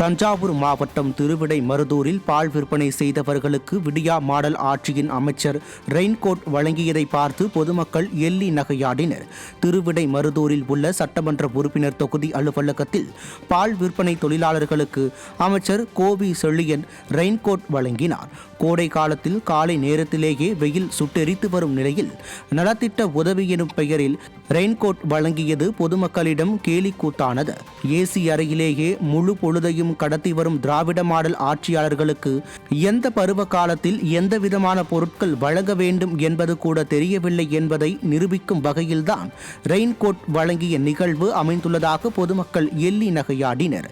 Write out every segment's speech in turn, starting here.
தஞ்சாவூர் மாவட்டம் திருவிடைமருதூரில் பால் விற்பனை செய்தவர்களுக்கு விடியா மாடல் ஆட்சியின் அமைச்சர் ரெயின்கோட் வழங்கியதை பார்த்து பொதுமக்கள் எள்ளி நகையாடினர். திருவிடைமருதூரில் உள்ள சட்டமன்ற உறுப்பினர் தொகுதி அலுவலகத்தில் பால் விற்பனை தொழிலாளர்களுக்கு அமைச்சர் கோவி செழியன் ரெயின்கோட் வழங்கினார். கோடை காலத்தில் காலை நேரத்திலேயே வெயில் சுட்டெரித்து வரும் நிலையில் நலத்திட்ட உதவி எனும் பெயரில் ரெயின்கோட் வழங்கியது பொதுமக்களிடம் கேலிக்கூத்தானது. ஏசி அறையிலேயே முழு பொழுதையும் கடத்தி வரும் திராவிட மாடல் ஆட்சியாளர்களுக்கு எந்த பருவ காலத்தில் எந்த விதமான பொருட்கள் வழங்க வேண்டும் என்பது கூட தெரியவில்லை என்பதை நிரூபிக்கும் வகையில்தான் ரெயின்கோட் வழங்கிய நிகழ்வு அமைந்துள்ளதாக பொதுமக்கள் எள்ளி நகையாடினர்.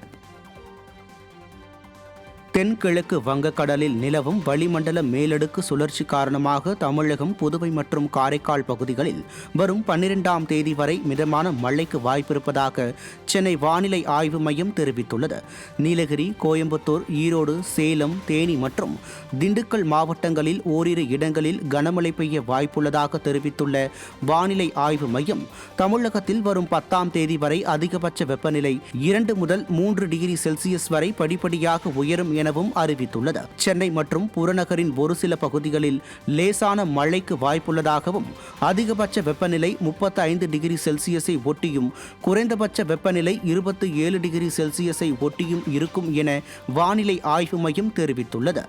தென்கிழக்கு வங்கக்கடலில் நிலவும் வளிமண்டல மேலடுக்கு சுழற்சி காரணமாக தமிழகம், புதுவை மற்றும் காரைக்கால் பகுதிகளில் வரும் 12ஆம் தேதி வரை மிதமான மழைக்கு வாய்ப்பிருப்பதாக சென்னை வானிலை ஆய்வு மையம் தெரிவித்துள்ளது. நீலகிரி, கோயம்புத்தூர், ஈரோடு, சேலம், தேனி மற்றும் திண்டுக்கல் மாவட்டங்களில் ஓரிரு இடங்களில் கனமழை பெய்ய வாய்ப்புள்ளதாக தெரிவித்துள்ள வானிலை ஆய்வு மையம், தமிழகத்தில் வரும் 10ஆம் தேதி வரை அதிகபட்ச வெப்பநிலை 2 முதல் 3 டிகிரி செல்சியஸ் வரை படிப்படியாக உயரும் எனவும் அறிவித்துள்ளது. சென்னை மற்றும் புறநகரின் ஒரு சில பகுதிகளில் லேசான மழைக்கு வாய்ப்புள்ளதாகவும், அதிகபட்ச வெப்பநிலை 35 டிகிரி செல்சியஸை ஒட்டியும் குறைந்தபட்ச வெப்பநிலை 27 டிகிரி செல்சியஸை ஒட்டியும் இருக்கும் என வானிலை ஆய்வு மையம் தெரிவித்துள்ளது.